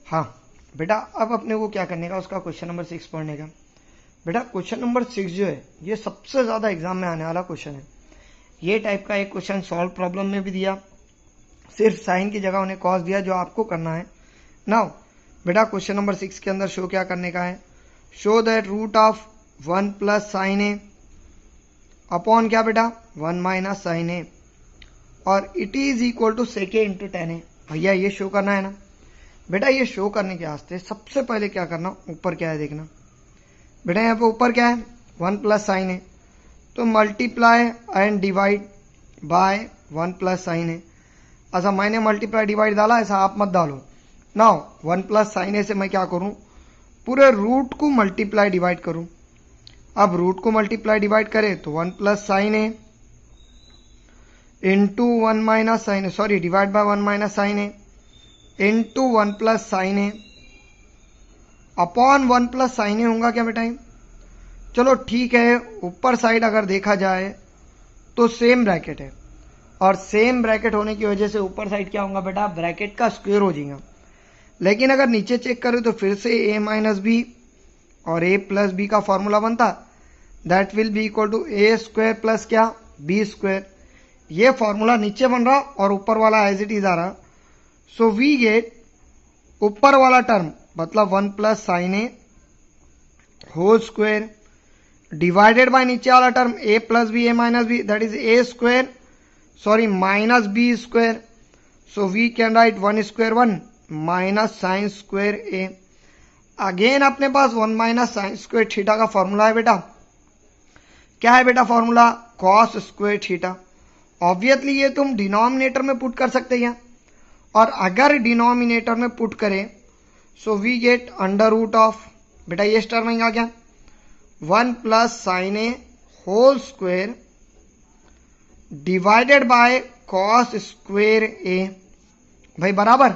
हाँ बेटा, अब अपने को क्या करने का, उसका क्वेश्चन नंबर 6 पढ़ने का। बेटा क्वेश्चन नंबर 6 जो है ये सबसे ज्यादा एग्जाम में आने वाला क्वेश्चन है। ये टाइप का एक क्वेश्चन सॉल्व प्रॉब्लम में भी दिया, सिर्फ साइन की जगह उन्हें कॉस दिया, जो आपको करना है नाउ। बेटा क्वेश्चन नंबर 6 के अंदर शो क्या करने का है, show that root of 1 plus sine A upon क्या बेटा 1 माइनस साइन ए और it is equal to sec A into tan A. भैया ये शो करना है ना। बेटा ये शो करने के वास्ते सबसे पहले क्या करना, ऊपर क्या है देखना। बेटा यहाँ पे ऊपर क्या है 1 प्लस साइन है, तो multiply and divide by 1 plus sine है। अच्छा मैंने मल्टीप्लाई डिवाइड डाला, ऐसा आप मत डालो। नाउ 1 प्लस साइन है से मैं क्या करूं, पूरे रूट को मल्टीप्लाई डिवाइड करूं। अब रूट को मल्टीप्लाई डिवाइड करे तो 1 प्लस साइन है इंटू 1 माइनस साइन है, sorry divide by 1 minus sine है इंटू 1 प्लस साइन है अपॉन 1 प्लस साइन है होगा क्या बेटा। चलो ठीक है, ऊपर साइड अगर देखा जाए तो सेम ब्रैकेट है, और सेम ब्रैकेट होने की वजह से ऊपर साइड क्या होगा बेटा, ब्रैकेट का स्क्वायर हो जाएगा। लेकिन अगर नीचे चेक करें तो फिर से a माइनस बी और a प्लस बी का फॉर्मूला बनता, that will be equal to A square plus क्या बी स्क्वायर। ये फॉर्मूला नीचे बन रहा और ऊपर वाला एज इट इज आ रहा। सो वी गेट ऊपर वाला टर्म मतलब 1 plus sine A whole square divided by नीचे वाला term a plus B A minus B, that is A square sorry minus B square. So we can write 1 square 1 minus sine square A. Again अपने पास 1 minus sine square theta का formula है बेटा। क्या है बेटा formula, cos square theta. Obviously ये तुम डिनोमिनेटर में पुट कर सकते हैं, और अगर डिनोमिनेटर में पुट करें so we get under root of, बेटा ये टर्म आएगा क्या 1 plus sine A whole square divided by cos square A. भाई बराबर,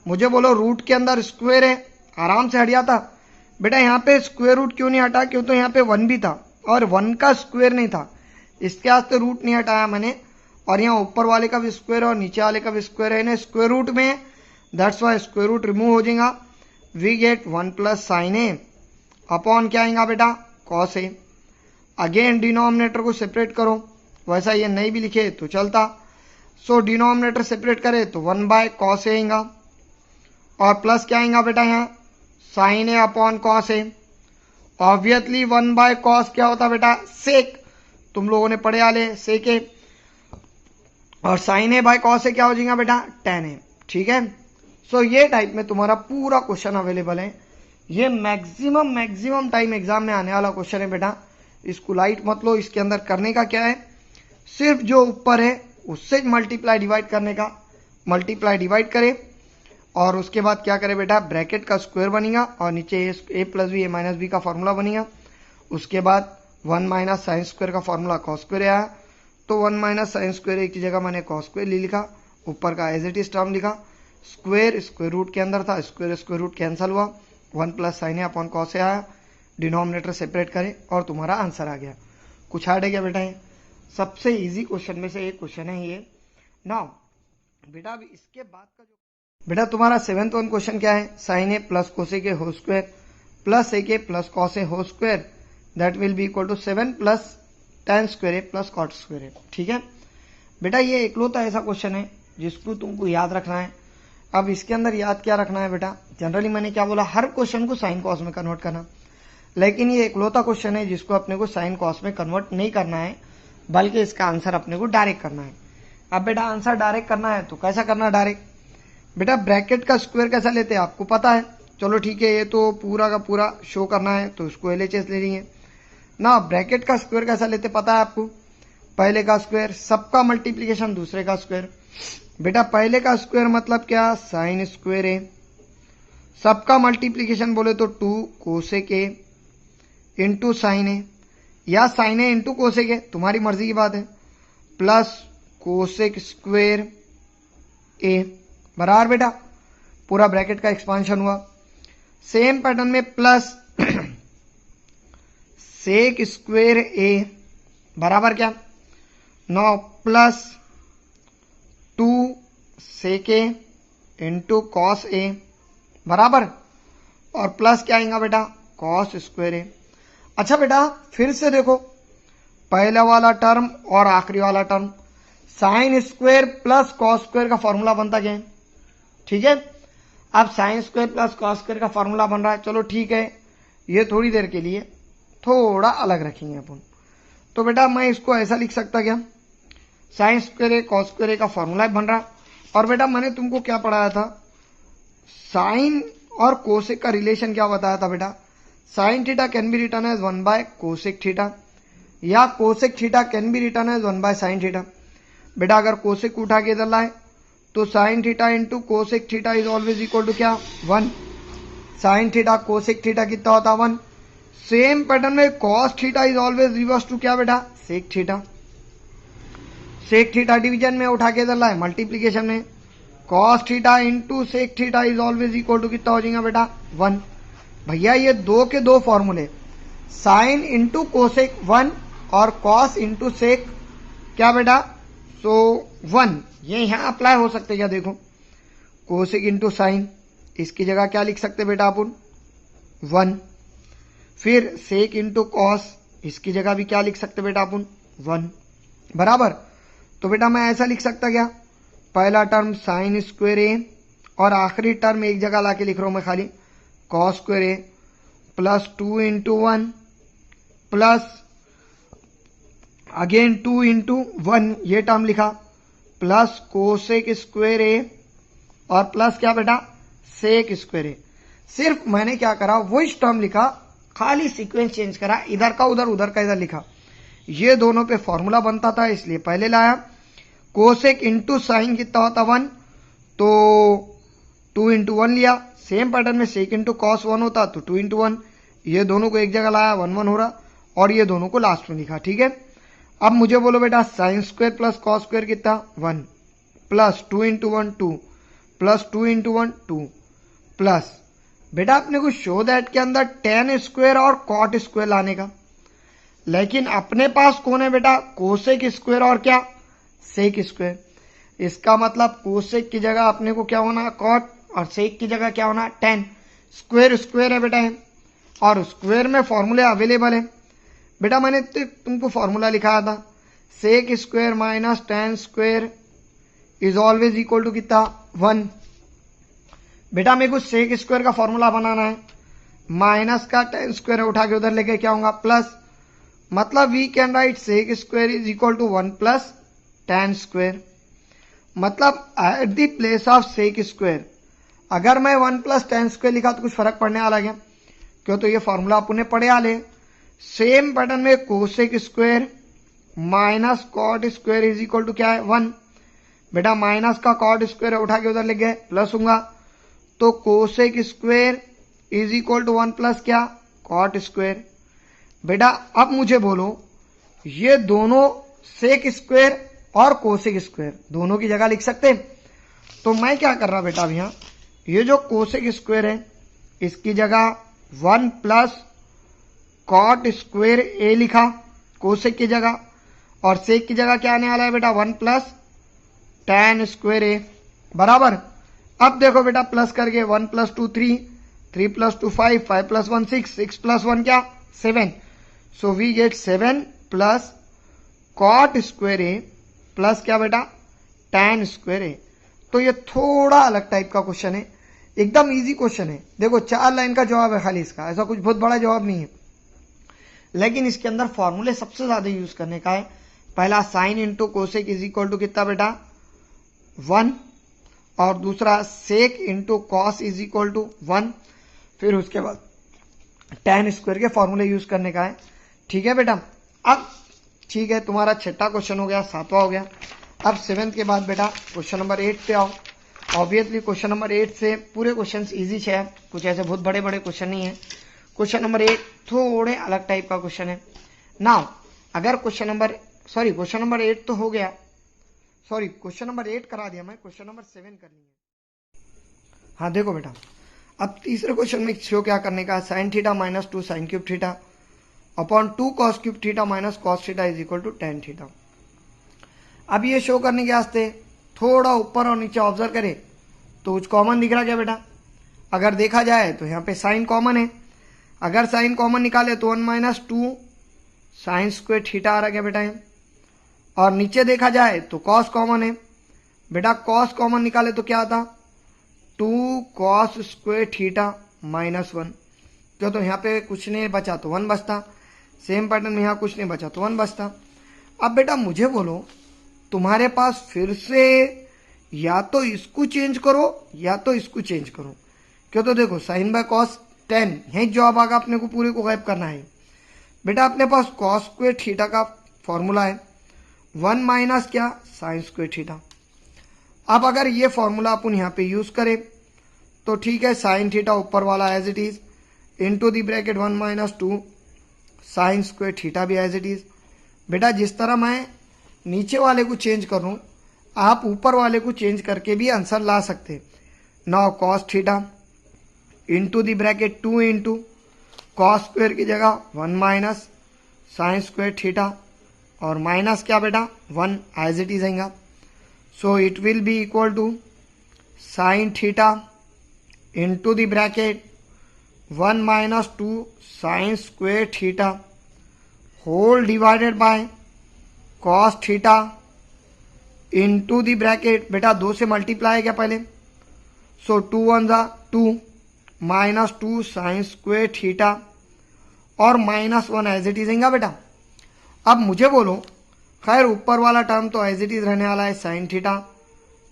मुझे बोलो रूट के अंदर स्क्वायर है, आराम से हट जाता। बेटा यहाँ पे स्क्वायर रूट क्यों नहीं हटा, क्यों तो यहाँ पे 1 भी था और 1 का स्क्वायर नहीं था, इसके वास्ते रूट नहीं हटाया मैंने। और यहाँ ऊपर वाले का भी स्क्वायर और नीचे वाले का भी स्क्वायर है ना स्क्वायर रूट में, that's why square root remove हो जाएगा। We get 1 plus sine A upon क्या आएगा बेटा कॉस ए। अगेन डिनोमिनेटर को सेपरेट करो, वैसा ये नहीं भी लिखे तो चलता। सो डिनोमिनेटर सेपरेट करे तो 1 बाय कॉस ए आएगा, और प्लस क्या आएगा बेटा यहाँ sine A upon cos A. Obviously 1 by cos क्या होता बेटा सेक, तुम लोगों ने पढ़े वाले सेक ए, और साइन ए बाय कॉस ए क्या हो जाएगा बेटा टेन ए। ठीक है, सो ये टाइप में तुम्हारा पूरा क्वेश्चन अवेलेबल है। ये मैक्सिमम टाइम एग्जाम में आने वाला क्वेश्चन है बेटा, इसको लाइट मत लो। इसके अंदर करने का क्या है, सिर्फ जो ऊपर है उससे मल्टीप्लाई डिवाइड करने का, मल्टीप्लाई डिवाइड करे और उसके बाद क्या करे बेटा ब्रैकेट का स्क्वायर बनेगा और नीचे ए plus B A minus B का फॉर्मूला बनेगा। उसके बाद 1 माइनस साइन स्क्वायर का फॉर्मूला कॉस स्क्वायर आया, तो 1 माइनस साइन स्क्वायर एक की जगह मैंने कॉस स्क्वायर लिखा, ऊपर का एज इट इज टर्म लिखा, स्क्वायर स्क्वायर रूट के अंदर था, स्क्वायर स्क्वायर रूट कैंसिल हुआ, 1 plus sine A upon cos ए आया, डिनोमिनेटर सेपरेट करे और तुम्हारा आंसर आ गया। कुछ हार्ड है क्या बेटा, ये सबसे इजी क्वेश्चन में से एक क्वेश्चन है ये। नाउ बेटा अभी इसके बाद का जो बेटा तुम्हारा 7th वन क्वेश्चन क्या है, sine A plus cosec A whole square plus sec A plus cos A whole square that will be equal to 7 plus tan square A plus cot square A. ठीक है बेटा, ये इकलौता ऐसा question है जिसको तुमको याद रखना है। अब इसके अंदर याद क्या रखना है बेटा, जनरली मैंने क्या बोला, हर क्वेश्चन को साइन कॉस में कन्वर्ट करना, लेकिन ये इकलौता क्वेश्चन है जिसको अपने को साइन कॉस में कन्वर्ट नहीं करना है, बल्कि इसका आंसर अपने को डायरेक्ट करना है। अब बेटा आंसर डायरेक्ट करना है तो कैसा करना डायरेक्ट, बेटा ब्रैकेट का स्क्वायर कैसा लेते हैं आपको पता है। चलो ठीक है, ये तो पूरा का पूरा शो करना है तो उसको LHS ले लेंगे ना। ब्रैकेट का स्क्वायर कैसा लेते पता है आपको, पहले का स्क्वायर सबका मल्टीप्लीकेशन दूसरे का स्क्वायर। बेटा पहले का स्क्वायर मतलब क्या साइन स्क्वायर ए, सबका मल्टीप्लीकेशन बोले तो 2 cosec A into sine A, या sine A into cosec A, तुम्हारी मर्जी की बात है, प्लस कोसेक स्क्वायर ए बराबर बेटा पूरा ब्रैकेट का एक्सपांशन हुआ। सेम पैटर्न में प्लस सेक स्क्वायर ए बराबर क्या 9 plus 2 sec A into cos ए बराबर, और प्लस क्या आएगा बेटा, कॉस स्क्वायर ए। अच्छा बेटा फिर से देखो, पहला वाला टर्म और आखिरी वाला term, sign square plus cos square का फॉर्मूला बनता क्या है, ठीक है। अब sign square plus cos square का फॉर्मूला बन रहा है, चलो ठीक है, ये थोड़ी देर के लिए थोड़ा अलग रखेंगे अपन। तो बेटा मैं इसको ऐसा लिख सकता क्या, साइन स्क्वायर कॉस स्क्वायर का फॉर्मूला बन रहा। और बेटा मैंने तुमको क्या पढ़ाया था, साइन और कोसेक का रिलेशन क्या बताया था बेटा, sine theta can be written as 1 by cosec theta, या cosec theta can be written as 1 by sine theta. बेटा अगर कोसेक उठा के इधर लाए तो sine theta into cosec theta is always equal to क्या, 1। साइन थीटा कोसेक थीटा कितना होता है, 1। सेम पैटर्न में cos theta is always reverse to क्या बेटा, sec theta. Sec theta division में उठा के इधर लाए मल्टीप्लीकेशन में, cos theta into sec theta is always equal to कितना हो जाएगा बेटा, 1। भैया ये दो के दो फॉर्मूले, साइन इंटू कोसेक 1 और कॉस इंटू सेक क्या बेटा, सो 1, ये यहां अप्लाई हो सकते क्या, देखो कोसेक इंटू साइन, इसकी जगह क्या लिख सकते बेटा अपन, 1। फिर सेक इंटू कॉस, इसकी जगह भी क्या लिख सकते बेटा अपन, 1, बराबर। तो बेटा मैं ऐसा लिख सकता क्या, पहला टर्म साइन स्क्वायर ए और आखिरी टर्म एक जगह लाके लिख रहा हूं मैं खाली, cos square A plus 2 into 1 plus again 2 into 1, ये टर्म लिखा, प्लस कोसेक स्क्वायर ए और प्लस क्या बेटा, सेक स्क्वायर ए। सिर्फ मैंने क्या करा, वही टर्म लिखा, खाली सीक्वेंस चेंज करा, इधर का उधर उधर का इधर लिखा। ये दोनों पे फॉर्मूला बनता था इसलिए पहले लाया। कोसेक इंटू साइन कितना होता, 1, तो 2 इंटू 1 लिया। सेम पैटर्न में सेक इंटू कॉस 1 होता तो 2 इंटू 1, ये दोनों को एक जगह लाया, 1 1 हो रहा, और ये दोनों को लास्ट में लिखा, ठीक है। अब मुझे बोलो बेटा sign square plus cos square कितना, 1 plus 2 into 1 2 plus 2 into 1 2 plus बेटा अपने को शो दैट के अंदर टेन स्क्वायर और कॉट स्क्वायर लाने का, लेकिन अपने पास कौन है बेटा, कोसेक स्क्वायर और क्या, सेक स्क्वायर। इसका मतलब कोसेक की जगह अपने को क्या होना, कॉट, और सेक की जगह क्या होना, टेन। स्क्वायर स्क्वायर है बेटा है, और स्क्वायर में फॉर्मूले अवेलेबल है। बेटा मैंने तुमको फॉर्मूला लिखाया था, sec square minus tan square is always equal to कितना, 1। बेटा मेरे को सेक स्क्वायर का फॉर्मूला बनाना है, माइनस का टेन स्क्वायर उठा के उधर लेके क्या होगा, प्लस, मतलब we can write sec square is equal to 1 plus tan square. मतलब at the place of sec square अगर मैं 1 प्लस टेन स्क्वायर लिखा तो कुछ फर्क पड़ने वाला क्या, क्यों, तो ये फॉर्मूला अपने पढ़े आले। सेम पैटर्न में cosec square minus cot square is equal to क्या है, 1। बेटा माइनस का कॉट स्क्वायर उठा के उधर ले गए, प्लस होगा, तो cosec square is equal to 1 plus क्या, कॉट स्क्वायर। बेटा अब मुझे बोलो, ये दोनों सेक स्क्वायर और कोसेक स्क्वायर दोनों की जगह लिख सकते हैं, तो मैं क्या कर रहा बेटा अब यहाँ, ये जो कोसेक स्क्वायर है इसकी जगह 1 प्लस कॉट स्क्वायर ए लिखा कोसेक की जगह, और सेक की जगह क्या आने वाला है बेटा, 1 प्लस टेन स्क्वायर ए, बराबर। अब देखो बेटा प्लस करके 1 प्लस 2 3, 3 प्लस 2 5, 5 प्लस 1 6, 6 प्लस 1 क्या, 7। So we get 7 plus cot square A plus क्या बेटा, टेन स्क्वायर ए। तो ये थोड़ा अलग टाइप का क्वेश्चन है, एकदम इजी क्वेश्चन है। देखो 4 लाइन का जवाब है खाली इसका, ऐसा कुछ बहुत बड़ा जवाब नहीं है, लेकिन इसके अंदर फॉर्मूले सबसे ज्यादा यूज करने का है। पहला sine into cosec is equal to कितना बेटा, 1, और दूसरा sec into cos is equal to 1, फिर उसके बाद टेन स्क्वायर के फॉर्मूले यूज करने का है, ठीक है बेटा। अब ठीक है, तुम्हारा छठा क्वेश्चन हो गया, 7वां हो गया। अब 7th के बाद बेटा क्वेश्चन नंबर 8 पे आओ। ऑब्वियसली क्वेश्चन नंबर 8 से पूरे क्वेश्चन इजी है, कुछ ऐसे बहुत बड़े बड़े क्वेश्चन नहीं है। क्वेश्चन नंबर 8 थोड़े अलग टाइप का क्वेश्चन है। नाउ अगर क्वेश्चन नंबर 8 तो हो गया, सॉरी क्वेश्चन नंबर 8 करा दिया मैं, क्वेश्चन नंबर 7 करनी है। हाँ देखो बेटा, अब तीसरे क्वेश्चन में शो क्या करने का, sine theta minus 2 sine cube theta upon 2 cos cube theta minus cos theta is equal to tan theta. अब ये शो करने के वास्ते थोड़ा ऊपर और नीचे ऑब्जर्व करे तो कुछ कॉमन दिख रहा क्या बेटा, अगर देखा जाए तो यहाँ पे साइन कॉमन है, अगर साइन कॉमन निकाले तो 1 माइनस 2 साइन स्क्वायर थीटा आ रहा क्या बेटा है। और नीचे देखा जाए तो कॉस कॉमन है बेटा, कॉस कॉमन निकाले तो क्या आता 2 कॉस स्क्वायर थीटा माइनस 1, क्यों तो यहाँ पे कुछ नहीं बचा तो 1 बचता, सेम पैटर्न में यहाँ कुछ नहीं बचा तो 1 बचता। अब बेटा मुझे बोलो तुम्हारे पास फिर से या तो इसको चेंज करो या तो इसको चेंज करो, क्यों तो देखो साइन बाय कॉस 10 यही जवाब आगा, अपने को पूरे को गायब करना है बेटा। अपने पास कॉस स्क्वायर थीटा का फॉर्मूला है 1 माइनस क्या साइन स्क्वायर थीटा। अब अगर ये फॉर्मूला अपन यहाँ पे यूज करें तो ठीक है, साइन थीटा ऊपर वाला as it is into the bracket 1 minus 2 sine square theta भी एज इट इज। बेटा जिस तरह मैं नीचे वाले को चेंज करूं आप ऊपर वाले को चेंज करके भी आंसर ला सकते। Now cos theta into the bracket 2 into cos square की जगह 1 माइनस साइन स्क्वायर थीटा और माइनस क्या बेटा 1 एज इट इज आएगा। So it will be equal to sine theta into the bracket 1 minus 2 sine square theta whole divided by cos theta into the bracket बेटा 2 से multiply है क्या पहले, सो 2 1 जा 2 माइनस 2 साइन स्क्वायर थीटा और minus 1 as it is आएगा बेटा। अब मुझे बोलो खैर ऊपर वाला टर्म तो एज इट इज रहने वाला है sign theta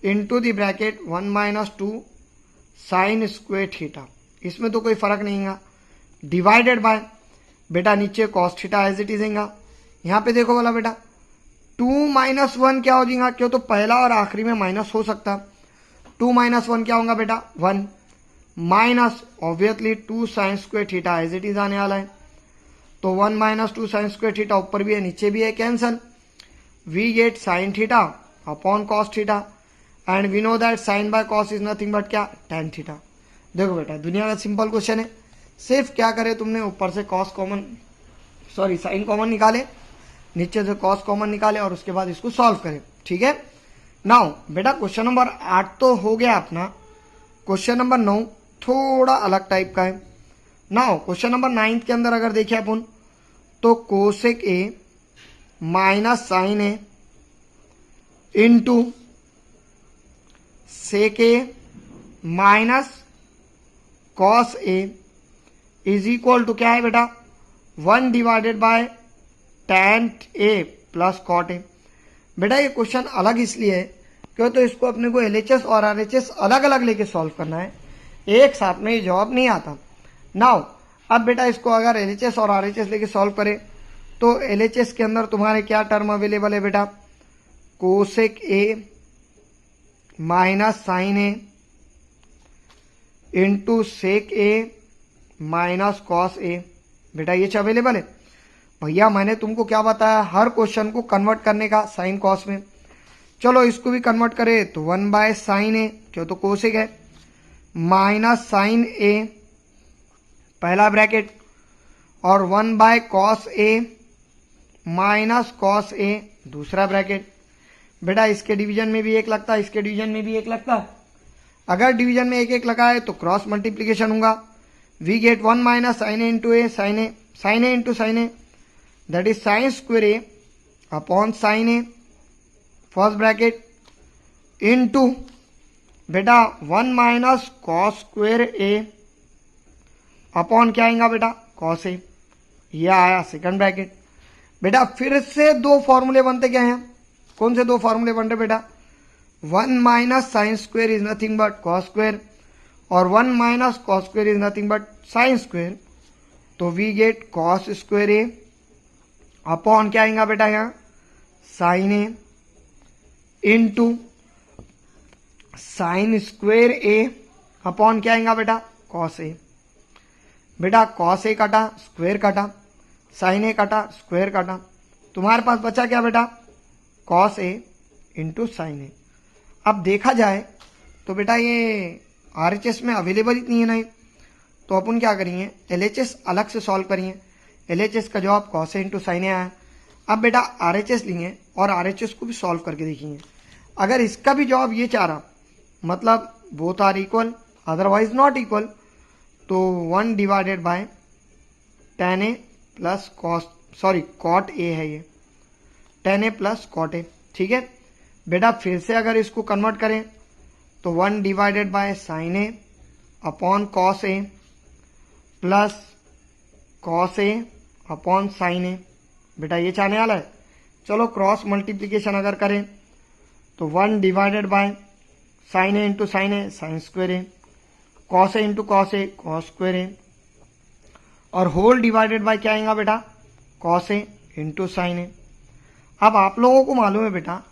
into the bracket 1 minus 2 sine square theta, इसमें तो कोई फर्क नहीं है, डिवाइडेड बाय बेटा नीचे cos theta as it is आएगा। यहाँ पे देखो बोला बेटा 2 माइनस 1 क्या हो जाएगा, क्यों तो पहला और आखिरी में माइनस हो सकता, 2 माइनस 1 क्या होगा बेटा 1 minus obviously 2 sine square theta as it is आने वाला है, तो 1 माइनस 2 साइन स्क्वायर थीटा ऊपर भी है नीचे भी है, cancel, we get sine theta upon cos theta and we know that sine by cos is nothing but क्या tan थीटा। देखो बेटा दुनिया का सिंपल क्वेश्चन है, सिर्फ क्या करे तुमने ऊपर से cos common sorry sine common निकाले, नीचे से कॉस कॉमन निकाले और उसके बाद इसको सॉल्व करें, ठीक है। नाउ बेटा क्वेश्चन नंबर 8 तो हो गया अपना, क्वेश्चन नंबर 9 थोड़ा अलग टाइप का है। नाउ क्वेश्चन नंबर 9 के अंदर अगर देखें अपन तो cosec A minus sine A into sec A minus cos A is equal to क्या है बेटा 1 divided by tan A plus cot A. बेटा ये क्वेश्चन अलग इसलिए है क्यों तो इसको अपने को LHS और RHS अलग अलग लेके सॉल्व करना है, एक साथ में ये जवाब नहीं आता। नाउ अब बेटा इसको अगर LHS और RHS लेके सॉल्व करें तो LHS के अंदर तुम्हारे क्या टर्म अवेलेबल है बेटा cosec A minus sine A into sec A minus cos A, बेटा ये अवेलेबल है। भैया मैंने तुमको क्या बताया हर क्वेश्चन को कन्वर्ट करने का साइन कॉस में, चलो इसको भी कन्वर्ट करें तो 1 बाय साइन ए क्यों तो कोसेक है माइनस साइन ए पहला ब्रैकेट और 1 by cos A minus cos A दूसरा ब्रैकेट। बेटा इसके डिवीजन में भी एक लगता है, इसके डिवीजन में भी एक लगता है, अगर डिवीजन में एक एक लगा है तो क्रॉस मल्टीप्लीकेशन होगा, we get 1 minus sine A into A sine A into sine A that is sine square A upon sine A first bracket into बेटा 1 minus cos square A upon क्या आएगा बेटा कॉस ए, ये आया second bracket. बेटा फिर से दो फॉर्मूले बनते क्या हैं, कौन से दो फॉर्मूले बन रहे बेटा 1 minus sine square is nothing but cos square और 1 minus cos square is nothing but sine square, तो we get cos square A upon क्या आएगा बेटा यहाँ sine A into sine square A upon क्या आएगा बेटा कॉस ए। बेटा कॉस ए कटा स्क्वायर कटा साइन ए कटा स्क्वायर कटा, तुम्हारे पास बचा क्या बेटा cos A into sine A. अब देखा जाए तो बेटा ये RHS में अवेलेबल इतनी है नहीं, तो अपन क्या करेंगे LHS अलग से सॉल्व करेंगे, LHS का जवाब कॉस ए इंटू साइन ए आया। अब बेटा RHS लेंगे और RHS को भी सॉल्व करके देखेंगे, अगर इसका भी जवाब ये चाह रहा मतलब both are equal otherwise not equal. तो 1 divided by tan a plus cot A है ये, tan a plus cot A. ठीक है बेटा, फिर से अगर इसको कन्वर्ट करें तो 1 divided by sine A upon cos A plus cos A upon sine A. बेटा ये चाहने वाला है। चलो क्रॉस मल्टीप्लीकेशन अगर करें तो 1 divided by sine A into sine A sine square A, cos A into cos A cos square A, और होल डिवाइडेड बाय क्या आएगा बेटा, cos A into sine A. अब आप लोगों को मालूम है बेटा,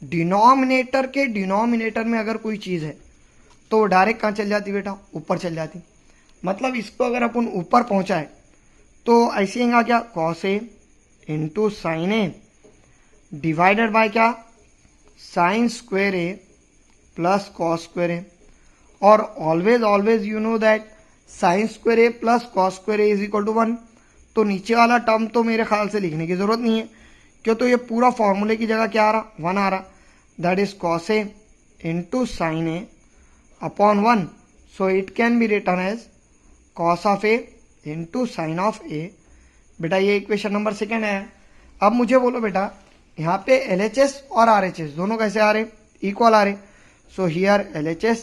डिनोमिनेटर के डिनोमिनेटर में अगर कोई चीज़ है तो डायरेक्ट कहाँ चल जाती बेटा, ऊपर चल जाती। मतलब इसको अगर अपन ऊपर पहुंचाए तो ऐसे आएगा क्या, cos A into sine A divided by क्या, sine square A plus cos square A. और always you know that sine square A plus cos square A is equal to 1। तो नीचे वाला टर्म तो मेरे ख्याल से लिखने की जरूरत नहीं है, क्यों, तो ये पूरा फॉर्मूले की जगह क्या आ रहा, 1 आ रहा। That is cos A into sine A upon 1। So it can be written as cos of A into sine of A. बेटा ये इक्वेशन नंबर 2 है। अब मुझे बोलो बेटा, यहाँ पे LHS और RHS दोनों कैसे आ रहे, इक्वल आ रहे। So here LHS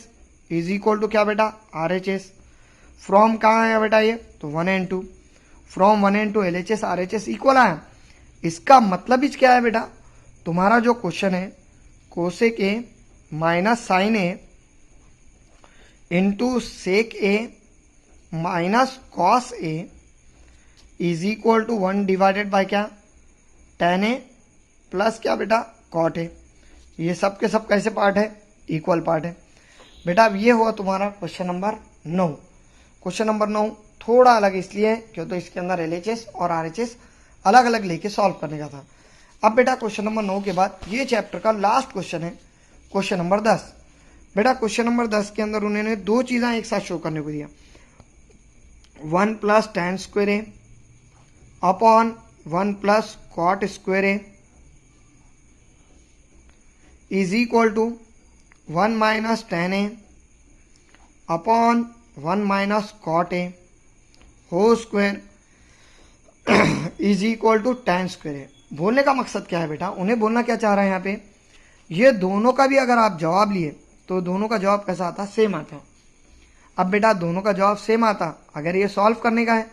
is equal to क्या बेटा, RHS। फ्रॉम कहाँ आया बेटा ये, तो 1 and 2। From 1 and 2 LHS RHS equal आया। इसका मतलब ही क्या है बेटा, तुम्हारा जो क्वेश्चन है cosec A minus sine A into sec A minus cos A is equal to 1 divided by क्या, tan ए प्लस क्या बेटा, कॉट ए। ये सब के सब कैसे पार्ट है, इक्वल पार्ट है। बेटा अब ये हुआ तुम्हारा क्वेश्चन नंबर 9। क्वेश्चन नंबर 9 थोड़ा अलग इसलिए है क्यों, तो इसके अंदर LHS और RHS अलग अलग लेके सॉल्व करने का था। अब बेटा क्वेश्चन नंबर 9 के बाद ये चैप्टर का लास्ट क्वेश्चन है क्वेश्चन नंबर 10। बेटा क्वेश्चन नंबर 10 के अंदर उन्होंने 2 चीज़ें एक साथ शो करने को दिया, 1 plus tan square A upon 1 plus cot square A is equal to 1 minus tan A upon 1 minus cot A whole square is equal to tan square A. बोलने का मकसद क्या है बेटा, उन्हें बोलना क्या चाह रहा है यहाँ पे, ये दोनों का भी अगर आप जवाब लिए तो दोनों का जवाब कैसा आता, सेम आता। अब बेटा दोनों का जवाब सेम आता, अगर ये सॉल्व करने का है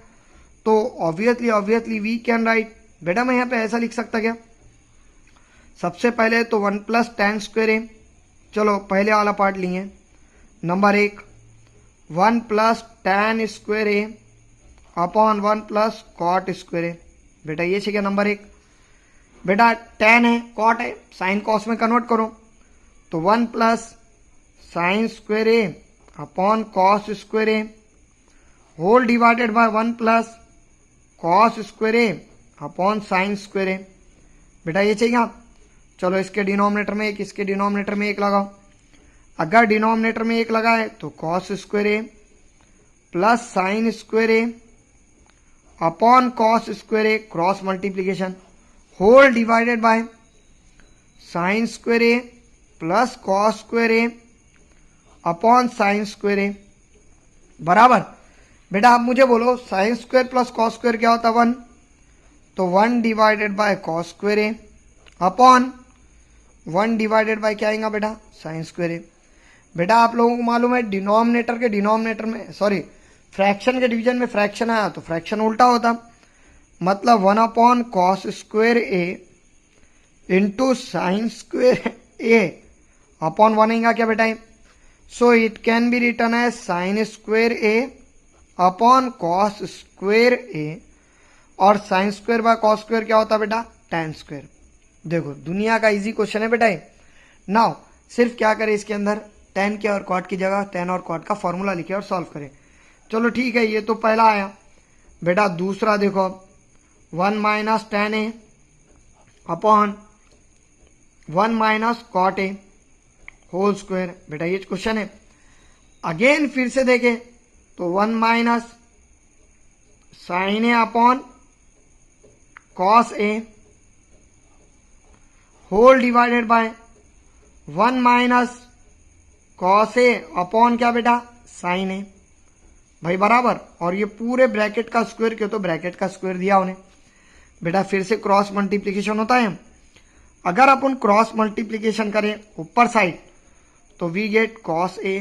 तो ऑब्वियसली वी कैन राइट। बेटा मैं यहाँ पे ऐसा लिख सकता क्या, सबसे पहले तो 1 प्लस tan स्क्वायर ए, चलो पहले वाला पार्ट लिए। Number 1 1 plus tan square A upon 1 plus cot square A. बेटा ये चाहिए नंबर 1। बेटा tan है, कॉट है, साइन कॉस में कन्वर्ट करो तो 1 plus sine square A upon cos square A whole divided by 1 plus cos square A upon sine square A. बेटा ये चाहिए आप, चलो इसके डिनोमिनेटर में 1, इसके डिनोमिनेटर में 1 लगाओ। अगर डिनोमिनेटर में 1 लगाए तो cos square A plus sine square A upon cos square A cross multiplication whole divided by sine square A plus cos square A upon sine square A बराबर। बेटा आप मुझे बोलो sine square plus cos square क्या होता है, 1, तो 1 divided by cos square A upon 1 divided by क्या आएगा बेटा, साइन स्क्वायर ए। बेटा आप लोगों को मालूम है डिनोमिनेटर के डिनोमिनेटर में फ्रैक्शन के डिवीजन में फ्रैक्शन आया तो फ्रैक्शन उल्टा होता, मतलब 1 upon cos square A into sine square A upon 1 आएगा क्या बेटा। So it can be written as sine square A upon cos square A, और sine square by cos square क्या होता है बेटा, tan स्क्वायर। देखो दुनिया का इजी क्वेश्चन है बेटा। नाउ सिर्फ क्या करें, इसके अंदर tan के और कॉट की जगह tan और कॉट का फॉर्मूला लिखे और सॉल्व करें। चलो ठीक है, ये तो पहला आया। बेटा दूसरा देखो, 1 minus tan A upon 1 minus cot A whole square. बेटा ये क्वेश्चन है। अगेन फिर से देखें तो 1 minus sine A upon cos A whole divided by 1 minus cos A upon क्या बेटा, साइन ए भाई बराबर, और ये पूरे ब्रैकेट का स्क्वायर क्यों, तो ब्रैकेट का स्क्वायर दिया उन्हें। बेटा फिर से क्रॉस मल्टीप्लीकेशन होता है। अगर अपन क्रॉस मल्टीप्लीकेशन करें ऊपर साइड तो we get cos A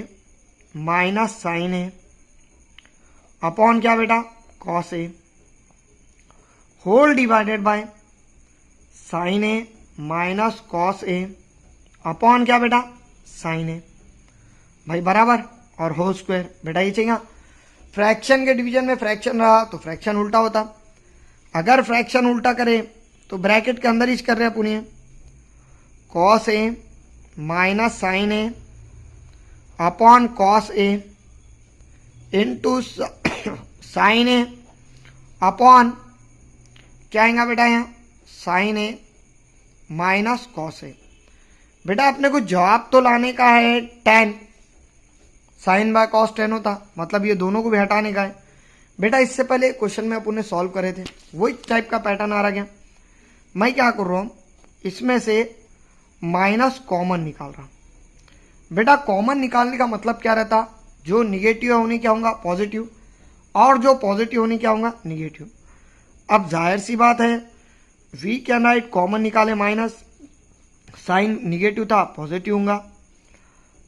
minus sine A upon क्या बेटा, cos A whole divided by sine A minus cos A upon क्या बेटा, साइन ए भाई बराबर, और होल स्क्वायर। बेटा ये चाहिए फ्रैक्शन के डिवीजन में फ्रैक्शन रहा तो फ्रैक्शन उल्टा होता। अगर फ्रैक्शन उल्टा करें तो ब्रैकेट के अंदर ही कर रहे हैं पुनिए, cos A minus sine A upon cos A into sine A upon क्या आएगा बेटा यहाँ, sine A minus cos A. बेटा अपने को जवाब तो लाने का है tan, sine by cos tan होता, मतलब ये दोनों को भी हटाने का है। बेटा इससे पहले क्वेश्चन में अपन ने सॉल्व करे थे, वही टाइप का पैटर्न आ रहा गया। मैं क्या कर रहा हूँ, इसमें से माइनस कॉमन निकाल रहा हूँ। बेटा कॉमन निकालने का मतलब क्या रहता, जो निगेटिव होने क्या होगा पॉजिटिव, और जो पॉजिटिव होने क्या होगा निगेटिव। अब जाहिर सी बात है v कैन राइट कॉमन निकाले माइनस, साइन निगेटिव था पॉजिटिव होगा,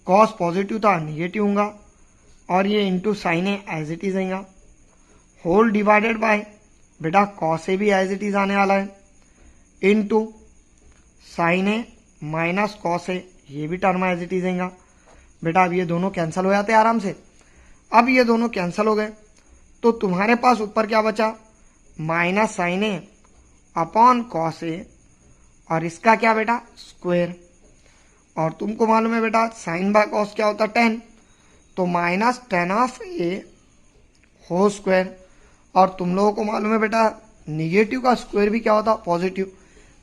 कॉस पॉजिटिव था निगेटिव होगा, और ये into sine A as it is आएगा, होल डिवाइडेड बाय बेटा कॉस ए भी एज इट इज आने वाला है, into sine A minus cos A, ये भी टर्म एज इट इज आएगा। बेटा अब ये दोनों कैंसिल हो जाते हैं आराम से। अब ये दोनों कैंसिल हो गए तो तुम्हारे पास ऊपर क्या बचा, minus sine A upon cos ए, और इसका क्या बेटा स्क्वायर, और तुमको मालूम है बेटा साइन बाय कॉस क्या होता है tan, तो minus tan of A whole square, और तुम लोगों को मालूम है बेटा निगेटिव का स्क्वायर भी क्या होता positive,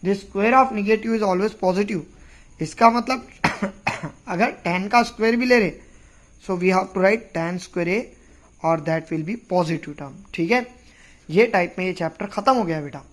the square of negative is always positive. इसका मतलब अगर tan का स्क्वायर भी ले रहे so we have to write tan square A और that will be positive term. ठीक है, ये टाइप में ये चैप्टर खत्म हो गया बेटा।